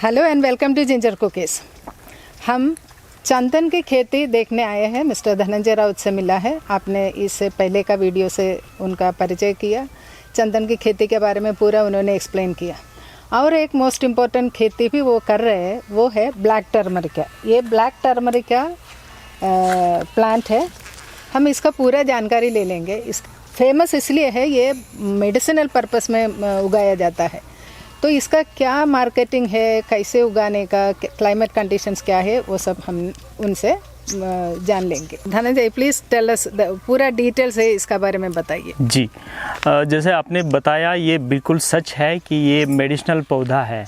Hello and welcome to ginger cookies. हम चंदन की खेती देखने आए हैं। मिस्टर धनंजय राउत से मिला है। आपने इससे पहले का वीडियो से उनका परिचय किया। चंदन की खेती के बारे में पूरा उन्होंने एक्सप्लेन किया। और एक मोस्ट इम्पॉर्टेंट खेती भी वो कर रहे हैं, वो है ब्लैक टर्मरिका। ये ब्लैक टर्मरिका प्लांट है। हम इसका पूरा जानकारी ले लेंगे। इस फेमस इसलिए है, ये मेडिसिनल पर्पस में उगाया जाता है। तो इसका क्या मार्केटिंग है, कैसे उगाने का, क्लाइमेट कंडीशंस क्या है, वो सब हम उनसे जान लेंगे। धनंजय प्लीज़ टेल अस पूरा डिटेल से इसका बारे में बताइए। जी, जैसे आपने बताया ये बिल्कुल सच है कि ये मेडिसिनल पौधा है।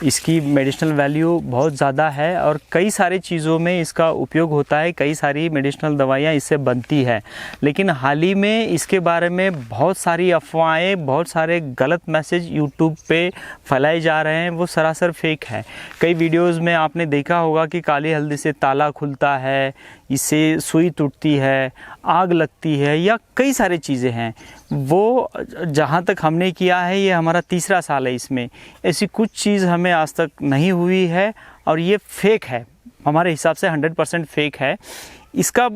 इसकी मेडिसिनल वैल्यू बहुत ज़्यादा है और कई सारी चीज़ों में इसका उपयोग होता है। कई सारी मेडिसिनल दवाइयाँ इससे बनती है। लेकिन हाल ही में इसके बारे में बहुत सारी अफवाहें, बहुत सारे गलत मैसेज यूट्यूब पे फैलाए जा रहे हैं, वो सरासर फेक है। कई वीडियोस में आपने देखा होगा कि काली हल्दी से ताला खुलता है, इससे सुई टूटती है, आग लगती है, या कई सारी चीज़ें हैं। वो जहाँ तक हमने किया है, ये हमारा तीसरा साल है इसमें, ऐसी कुछ चीज़ हमें आज तक नहीं हुई है और ये फेक है। हमारे हिसाब से 100% फेक है। इसका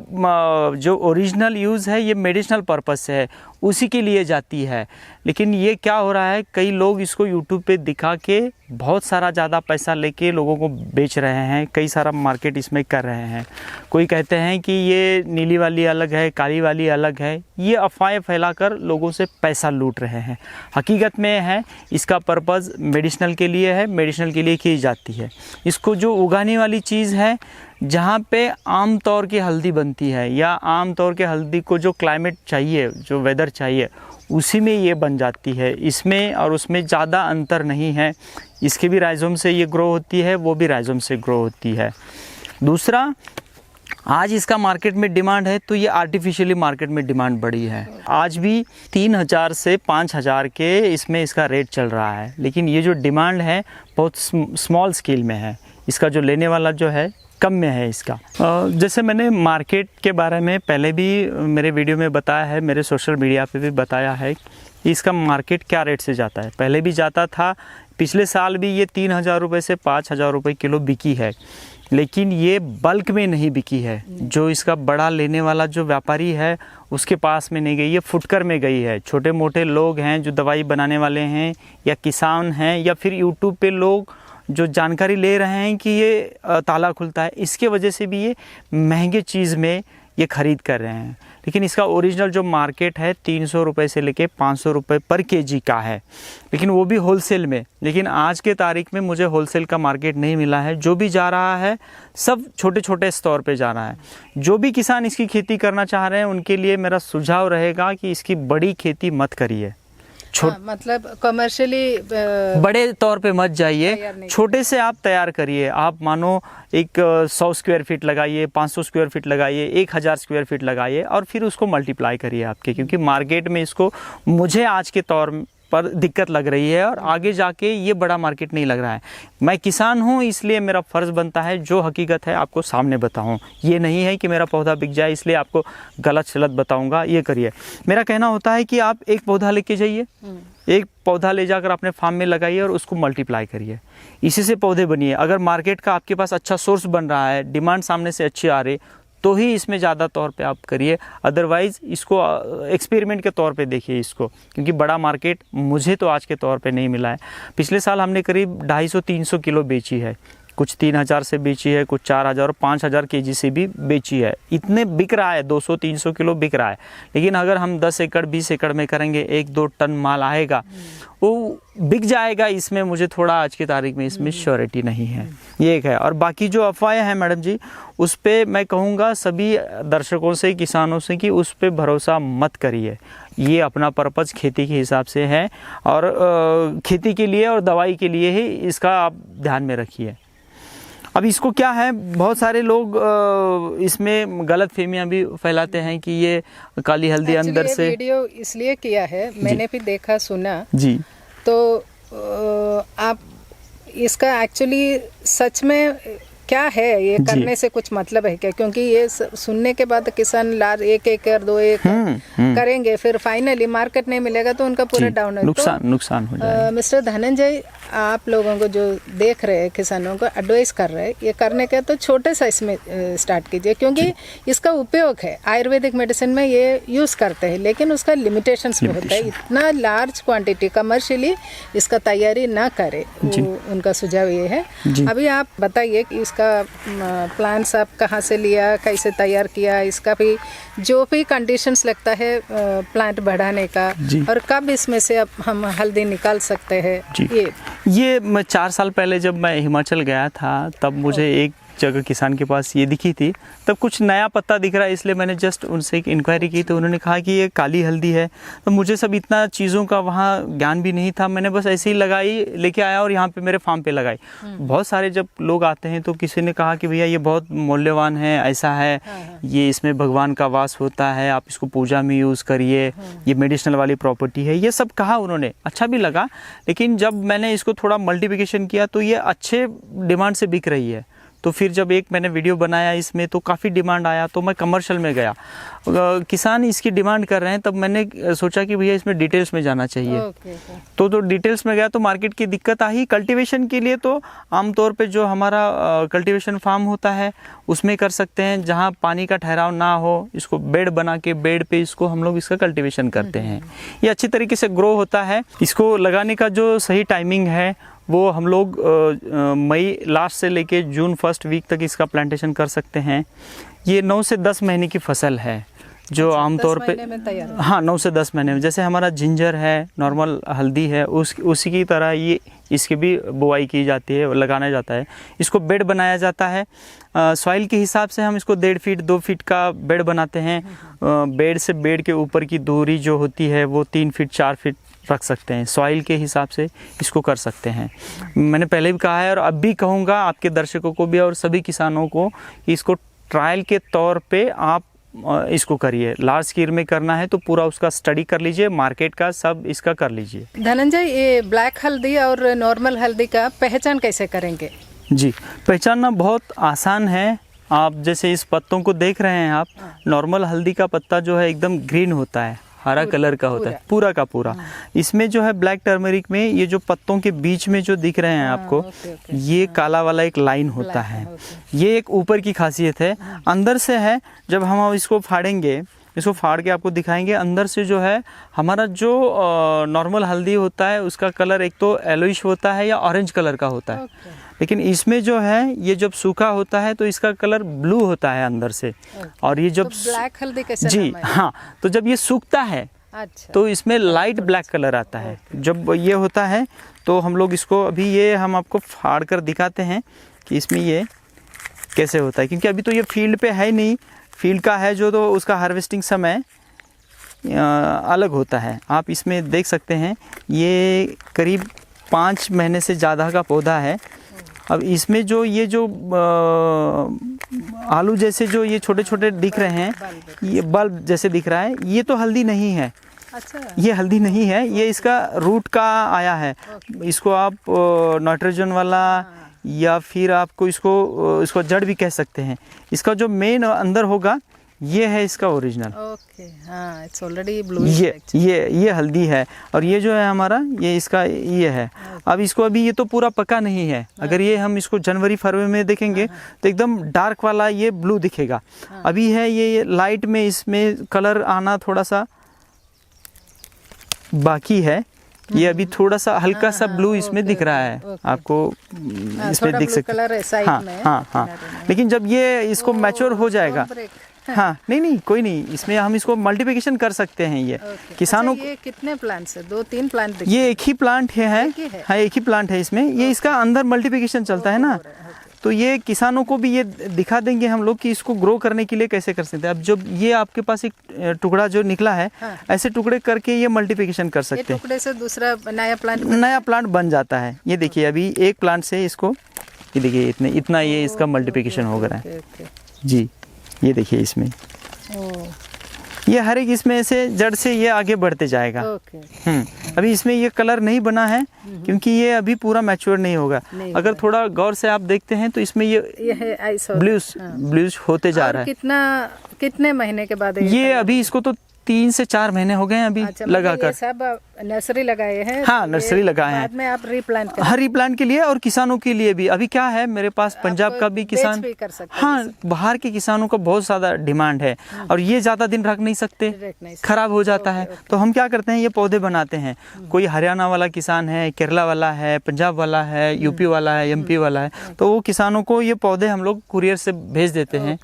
जो ओरिजिनल यूज़ है ये मेडिसिनल पर्पस से है, उसी के लिए जाती है। लेकिन ये क्या हो रहा है, कई लोग इसको यूट्यूब पे दिखा के बहुत सारा ज़्यादा पैसा लेके लोगों को बेच रहे हैं। कई सारा मार्केट इसमें कर रहे हैं। कोई कहते हैं कि ये नीली वाली अलग है, काली वाली अलग है। ये अफवाहें फैलाकर लोगों से पैसा लूट रहे हैं। हकीकत में है इसका पर्पज़ मेडिसिनल के लिए है, मेडिसिनल के लिए की जाती है। इसको जो उगाने वाली चीज़ है, जहाँ पे आम तौर की हल्दी बनती है या आम तौर के हल्दी को जो क्लाइमेट चाहिए, जो वेदर चाहिए, उसी में ये बन जाती है। इसमें और उसमें ज़्यादा अंतर नहीं है। इसके भी राइजोम से ये ग्रो होती है, वो भी राइजोम से ग्रो होती है। दूसरा, आज इसका मार्केट में डिमांड है तो ये आर्टिफिशियली मार्केट में डिमांड बढ़ी है। आज भी 3000 से 5000 के इसमें इसका रेट चल रहा है। लेकिन ये जो डिमांड है बहुत स्मॉल स्केल में है। इसका जो लेने वाला जो है कम में है इसका। जैसे मैंने मार्केट के बारे में पहले भी मेरे वीडियो में बताया है, मेरे सोशल मीडिया पे भी बताया है कि इसका मार्केट क्या रेट से जाता है। पहले भी जाता था, पिछले साल भी ये 3000 रुपये से 5000 रुपये किलो बिकी है। लेकिन ये बल्क में नहीं बिकी है। जो इसका बड़ा लेने वाला जो व्यापारी है उसके पास में नहीं गई, ये फुटकर में गई है। छोटे मोटे लोग हैं जो दवाई बनाने वाले हैं, या किसान हैं, या फिर यूट्यूब पे लोग जो जानकारी ले रहे हैं कि ये ताला खुलता है, इसके वजह से भी ये महंगे चीज़ में ये ख़रीद कर रहे हैं। लेकिन इसका ओरिजिनल जो मार्केट है 300 रुपये से लेके 500 रुपये पर केजी का है, लेकिन वो भी होलसेल में। लेकिन आज के तारीख में मुझे होलसेल का मार्केट नहीं मिला है। जो भी जा रहा है सब छोटे छोटे स्तर पे जा रहा है। जो भी किसान इसकी खेती करना चाह रहे हैं उनके लिए मेरा सुझाव रहेगा कि इसकी बड़ी खेती मत करिए। मतलब कमर्शियली बड़े तौर पे मत जाइए, छोटे से आप तैयार करिए। आप मानो एक 100 स्क्वायर फीट लगाइए, 500 स्क्वायर फीट लगाइए, 1000 स्क्वायर फीट लगाइए और फिर उसको मल्टीप्लाई करिए आपके। क्योंकि मार्केट में इसको मुझे आज के तौर पर दिक्कत लग रही है और आगे जाके ये बड़ा मार्केट नहीं लग रहा है। मैं किसान हूँ, इसलिए मेरा फ़र्ज़ बनता है जो हकीकत है आपको सामने बताऊँ। ये नहीं है कि मेरा पौधा बिक जाए इसलिए आपको गलत सलत बताऊँगा। ये करिए। मेरा कहना होता है कि आप एक पौधा लेके जाइए, एक पौधा ले जाकर अपने फार्म में लगाइए और उसको मल्टीप्लाई करिए। इसी से पौधे बनिए। अगर मार्केट का आपके पास अच्छा सोर्स बन रहा है, डिमांड सामने से अच्छी आ रही, तो ही इसमें ज़्यादा तौर पे आप करिए। अदरवाइज़ इसको एक्सपेरिमेंट के तौर पे देखिए इसको। क्योंकि बड़ा मार्केट मुझे तो आज के तौर पे नहीं मिला है। पिछले साल हमने करीब 250-300 किलो बेची है। कुछ 3000 से बेची है, कुछ 4000 और 5000 केजी से भी बेची है। इतने बिक रहा है, 200-300 किलो बिक रहा है। लेकिन अगर हम 10 एकड़ 20 एकड़ में करेंगे, 1-2 टन माल आएगा, वो बिक जाएगा। इसमें मुझे थोड़ा आज की तारीख में इसमें श्योरिटी नहीं है। ये एक है। और बाकी जो अफवाहें हैं मैडम जी, उस पर मैं कहूँगा सभी दर्शकों से, किसानों से, कि उस पर भरोसा मत करिए। ये अपना पर्पज़ खेती के हिसाब से है और खेती के लिए और दवाई के लिए ही इसका आप ध्यान में रखिए। अब इसको क्या है, बहुत सारे लोग इसमें गलत फहमियाँ भी फैलाते हैं कि ये काली हल्दी अंदर से। वीडियो इसलिए किया है, मैंने भी देखा सुना जी। तो आप इसका एक्चुअली सच में क्या है, ये करने से कुछ मतलब है क्या? क्योंकि ये सुनने के बाद किसान लार 1 एकड़ 2 एकड़ करेंगे, फिर फाइनली मार्केट नहीं मिलेगा तो उनका पूरा डाउन है, नुकसान हो जाएगा। मिस्टर धनंजय, आप लोगों को जो देख रहे हैं, किसानों को एडवाइस कर रहे हैं, ये करने के तो छोटे साइज में स्टार्ट कीजिए, क्योंकि इसका उपयोग है आयुर्वेदिक मेडिसिन में ये यूज़ करते हैं, लेकिन उसका लिमिटेशंस भी होता है। इतना लार्ज क्वांटिटी कमर्शियली इसका तैयारी ना करे, उनका सुझाव ये है। अभी आप बताइए कि इसका प्लांट्स आप कहाँ से लिया, कैसे तैयार किया, इसका भी जो भी कंडीशंस लगता है प्लांट बढ़ाने का, और कब इसमें से अब हम हल्दी निकाल सकते हैं। ये मैं 4 साल पहले जब मैं हिमाचल गया था, तब मुझे एक जगह किसान के पास ये दिखी थी, तब कुछ नया पत्ता दिख रहा है, इसलिए मैंने जस्ट उनसे एक इंक्वायरी की, तो उन्होंने कहा कि ये काली हल्दी है। तो मुझे सब इतना चीज़ों का वहाँ ज्ञान भी नहीं था, मैंने बस ऐसे ही लगाई, लेके आया और यहाँ पे मेरे फार्म पे लगाई। बहुत सारे जब लोग आते हैं तो किसी ने कहा कि भैया ये बहुत मूल्यवान है, ऐसा है, ये इसमें भगवान का वास होता है, आप इसको पूजा में यूज़ करिए, ये मेडिसिनल वाली प्रॉपर्टी है, ये सब कहा उन्होंने। अच्छा भी लगा, लेकिन जब मैंने इसको थोड़ा मल्टीप्लिकेशन किया तो ये अच्छे डिमांड से बिक रही है। तो फिर जब एक मैंने वीडियो बनाया इसमें, तो काफ़ी डिमांड आया, तो मैं कमर्शियल में गया, किसान इसकी डिमांड कर रहे हैं, तब मैंने सोचा कि भैया इसमें डिटेल्स में जाना चाहिए। तो डिटेल्स में गया तो मार्केट की दिक्कत आई। कल्टीवेशन के लिए तो आमतौर पे जो हमारा कल्टीवेशन फार्म होता है उसमें कर सकते हैं, जहाँ पानी का ठहराव ना हो, इसको बेड बना के बेड पे इसको हम लोग इसका कल्टीवेशन करते हैं। ये अच्छी तरीके से ग्रो होता है। इसको लगाने का जो सही टाइमिंग है वो हम लोग मई लास्ट से लेके जून फर्स्ट वीक तक इसका प्लांटेशन कर सकते हैं। ये 9 से 10 महीने की फसल है, जो आमतौर पे 9 से 10 महीने में, जैसे हमारा जिंजर है, नॉर्मल हल्दी है, उसी की तरह ये इसकी भी बुआई की जाती है, लगाया जाता है। इसको बेड बनाया जाता है। सॉइल के हिसाब से हम इसको 1.5 फीट 2 फीट का बेड बनाते हैं। बेड से बेड के ऊपर की दूरी जो होती है वो 3 फीट 4 फीट रख सकते हैं। सॉइल के हिसाब से इसको कर सकते हैं। मैंने पहले भी कहा है और अब भी कहूँगा आपके दर्शकों को भी और सभी किसानों को कि इसको ट्रायल के तौर पे आप इसको करिए। लार्ज स्केल में करना है तो पूरा उसका स्टडी कर लीजिए, मार्केट का सब इसका कर लीजिए। धनंजय, ये ब्लैक हल्दी और नॉर्मल हल्दी का पहचान कैसे करेंगे? जी, पहचानना बहुत आसान है। आप जैसे इस पत्तों को देख रहे हैं, आप नॉर्मल हल्दी का पत्ता जो है एकदम ग्रीन होता है, हरा कलर का होता है पूरा का पूरा। इसमें जो है ब्लैक टर्मरिक में ये जो पत्तों के बीच में जो दिख रहे हैं आपको, ये काला वाला एक लाइन होता है। ये एक ऊपर की खासियत है। अंदर से है, जब हम इसको फाड़ेंगे, इसको फाड़ के आपको दिखाएंगे, अंदर से जो है हमारा जो नॉर्मल हल्दी होता है उसका कलर एक तो येलोइश होता है या ऑरेंज कलर का होता है, लेकिन इसमें जो है ये जब सूखा होता है तो इसका कलर ब्लू होता है अंदर से। और ये जब तो ब्लैक हल्दी कैसे? जी हाँ, तो जब ये सूखता है तो इसमें लाइट ब्लैक कलर आता है। जब ये होता है तो हम लोग इसको, अभी ये हम आपको फाड़ कर दिखाते हैं कि इसमें ये कैसे होता है, क्योंकि अभी तो ये फील्ड पे है नहीं। फील्ड का है जो, तो उसका हार्वेस्टिंग समय अलग होता है। आप इसमें देख सकते हैं ये करीब 5 महीने से ज़्यादा का पौधा है। अब इसमें जो ये जो आलू जैसे जो ये छोटे छोटे दिख रहे हैं, ये बल्ब जैसे दिख रहा है, ये तो हल्दी नहीं है। अच्छा, ये हल्दी नहीं है, ये इसका रूट का आया है। इसको आप नाइट्रोजन वाला या फिर आपको इसको जड़ भी कह सकते हैं। इसका जो मेन अंदर होगा ये है इसका ओरिजिनल। ओके, हाँ, इट्स ऑलरेडी ब्लू। ये हल्दी है, और ये जो है हमारा ये इसका ये है। अब इसको अभी ये तो पूरा पका नहीं है। अगर ये हम इसको जनवरी फरवरी में देखेंगे तो एकदम डार्क वाला ये ब्लू दिखेगा। अभी है ये लाइट में, इसमें कलर आना थोड़ा सा बाकी है। ये अभी थोड़ा सा हल्का सा ब्लू इसमें दिख रहा है आपको, इसमें दिख सकता है। हाँ, लेकिन जब ये इसको मैच्योर हो जाएगा, हाँ, नहीं कोई नहीं, इसमें हम इसको मल्टीप्लिकेशन कर सकते हैं। ये किसानों ये कितने प्लांट्स है? 2-3 प्लांट? ये एक ही प्लांट है। हाँ, एक ही प्लांट है इसमें। ये इसका अंदर मल्टीप्लिकेशन चलता है ना, तो ये किसानों को भी ये दिखा देंगे हम लोग कि इसको ग्रो करने के लिए कैसे कर सकते हैं। अब जब ये आपके पास एक टुकड़ा जो निकला है, ऐसे टुकड़े करके ये मल्टीप्लिकेशन कर सकते हैं। टुकड़े से दूसरा नया प्लांट बन जाता है। ये देखिए, अभी एक प्लांट से इसको, ये देखिए इतना ये इसका मल्टीप्लिकेशन हो गया है जी। ये देखिए इसमें ये हर एक इसमें से जड़ से ये आगे बढ़ते जाएगा। अभी इसमें ये कलर नहीं बना है क्योंकि ये अभी पूरा मैच्योर नहीं होगा। अगर थोड़ा गौर से आप देखते हैं तो इसमें ये ब्लूज होते जा रहा है। कितने महीने के बाद ये अभी इसको तो 3 से 4 महीने हो गए हैं अभी लगाकर। सब नर्सरी लगाए हैं। हाँ, नर्सरी लगाए हैं। बाद में आप रीप्लांट करें। हाँ, रीप्लांट के लिए और किसानों के लिए भी। अभी क्या है, मेरे पास पंजाब का भी किसान, भी कर सकते हैं। हाँ, बाहर के किसानों का बहुत ज़्यादा डिमांड है और ये ज़्यादा दिन रख नहीं सकते, खराब हो जाता है। तो हम क्या करते हैं, ये पौधे बनाते हैं। कोई हरियाणा वाला किसान है, केरला वाला है, पंजाब वाला है, यूपी वाला है, एमपी वाला है, तो वो किसानों को ये पौधे हम लोग कुरियर से भेज देते हैं।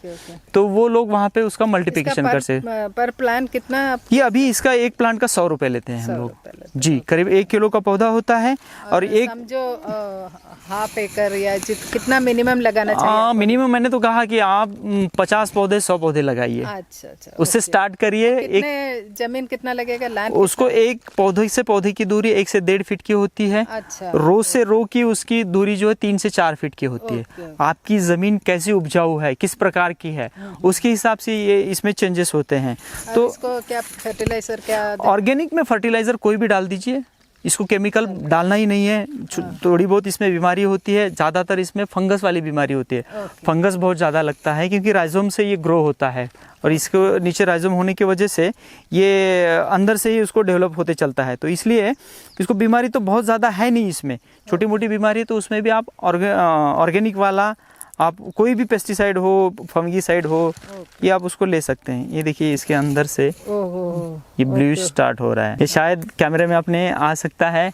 तो वो लोग वहाँ पे उसका मल्टीप्लिकेशन कर से। पर प्लांट कितना? ये अभी इसका एक प्लांट का 100 रुपए लेते हैं हम लोग जी। करीब 1 किलो का पौधा होता है और एक समझो हाफ एकड़ या कितना मिनिमम लगाना चाहिए? मिनिमम मैंने तो कहा कि आप 50 पौधे 100 पौधे लगाइए। अच्छा, उससे स्टार्ट करिए। एक जमीन कितना लगेगा? लैंड उसको एक पौधे से पौधे की दूरी 1 से 1.5 फीट की होती है। अच्छा। रो से रो की उसकी दूरी जो है 3 से 4 फीट की होती है। आपकी जमीन कैसी उपजाऊ है, किस प्रकार की है, उसके हिसाब से ये इसमें चेंजेस होते हैं। तो इसको क्या फर्टिलाइजर, क्या ऑर्गेनिक में फर्टिलाइजर कोई भी डाल दीजिए, इसको केमिकल डालना ही नहीं है। थोड़ी बहुत इसमें बीमारी होती है, ज़्यादातर इसमें फंगस वाली बीमारी होती है। फंगस बहुत ज़्यादा लगता है क्योंकि राइजोम से ये ग्रो होता है और इसको नीचे राइजोम होने की वजह से ये अंदर से ही उसको डेवलप होते चलता है। तो इसलिए इसको बीमारी तो बहुत ज़्यादा है नहीं इसमें, छोटी मोटी बीमारी है। तो उसमें भी आप ऑर्गेनिक वाला, आप कोई भी पेस्टिसाइड हो, फंगीसाइड हो, ये आप उसको ले सकते हैं। ये देखिए इसके अंदर से ये ब्लू स्टार्ट हो रहा है। ये शायद कैमरे में अपने आ सकता है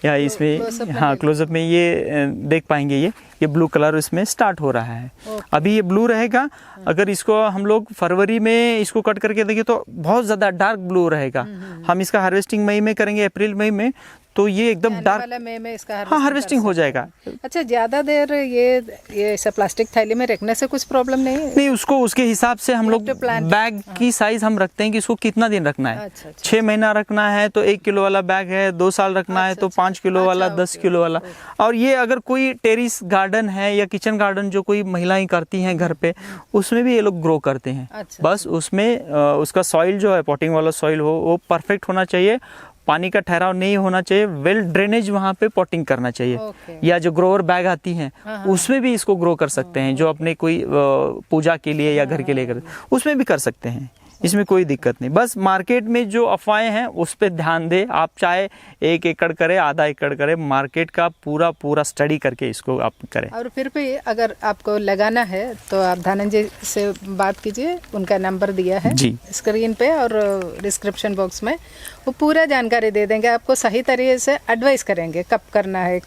या इसमें, हाँ, क्लोजअप में ये देख पाएंगे। ये ब्लू कलर इसमें स्टार्ट हो रहा है। अभी ये ब्लू रहेगा। अगर इसको हम लोग फरवरी में इसको कट करके देखें तो बहुत ज़्यादा डार्क ब्लू रहेगा। हम इसका हार्वेस्टिंग मई में करेंगे, अप्रैल मई में, तो ये एकदम डार्क मई में इसका हार्वेस्टिंग हो जाएगा। अच्छा, ज्यादा देर ये सब प्लास्टिक थैली में रखने से कुछ प्रॉब्लम नहीं? उसको उसके हिसाब से हम लोग बैग की साइज हम रखते हैं कि इसको कितना दिन रखना है। 6 महीना रखना है तो 1 किलो वाला बैग है, 2 साल रखना है तो 5 किलो वाला, 10 किलो वाला। और ये अगर कोई टेरिस गार्डन है या किचन गार्डन जो कोई महिलाएं करती हैं घर पे, उसमें भी ये लोग ग्रो करते हैं। बस उसमें उसका सॉइल जो है, पॉटिंग वाला सॉइल हो, वो परफेक्ट होना चाहिए, पानी का ठहराव नहीं होना चाहिए, वेल ड्रेनेज वहाँ पे पॉटिंग करना चाहिए। या जो ग्रोअर बैग आती हैं उसमें भी इसको ग्रो कर सकते हैं, जो अपने कोई पूजा के लिए या घर के लिए करते, उसमें भी कर सकते हैं। इसमें कोई दिक्कत नहीं। बस मार्केट में जो अफवाहें हैं उस पर ध्यान दें। आप चाहे 1 एकड़ करें, आधा एकड़ करें, मार्केट का पूरा स्टडी करके इसको आप करें। और फिर भी अगर आपको लगाना है तो आप धनंजय से बात कीजिए, उनका नंबर दिया है जी स्क्रीन पे और डिस्क्रिप्शन बॉक्स में। वो पूरा जानकारी दे देंगे, आपको सही तरीके से एडवाइस करेंगे कब करना है,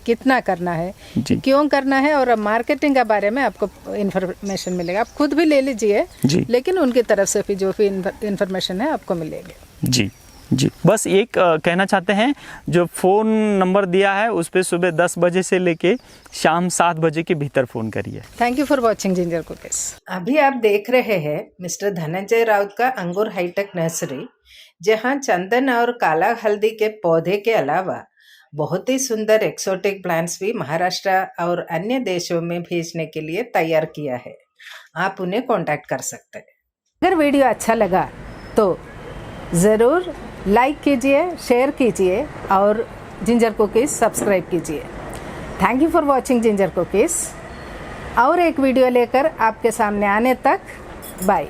कितना करना है, क्यों करना है, और मार्केटिंग के बारे में आपको इन्फॉर्मेशन मिलेगा। आप खुद भी ले लीजिए, लेकिन उनकी तरफ से भी जो भी इन्फॉर्मेशन है आपको मिलेगी। जी, बस एक कहना चाहते हैं, जो फ़ोन नंबर दिया है उस पर सुबह 10 बजे से लेके शाम 7 बजे के भीतर फ़ोन करिए। Thank you for watching ginger cookies. अभी आप देख रहे हैं मिस्टर धनंजय राउत का अंगूर हाईटेक नर्सरी, जहां चंदन और काला हल्दी के पौधे के अलावा बहुत ही सुंदर एक्सोटिक प्लांट्स भी महाराष्ट्र और अन्य देशों में भेजने के लिए तैयार किया है। आप उन्हें कांटेक्ट कर सकते हैं। अगर वीडियो अच्छा लगा तो ज़रूर लाइक कीजिए, शेयर कीजिए और जिंजर कुकीज़ सब्सक्राइब कीजिए। Thank you for watching ginger cookies. और एक वीडियो लेकर आपके सामने आने तक बाय।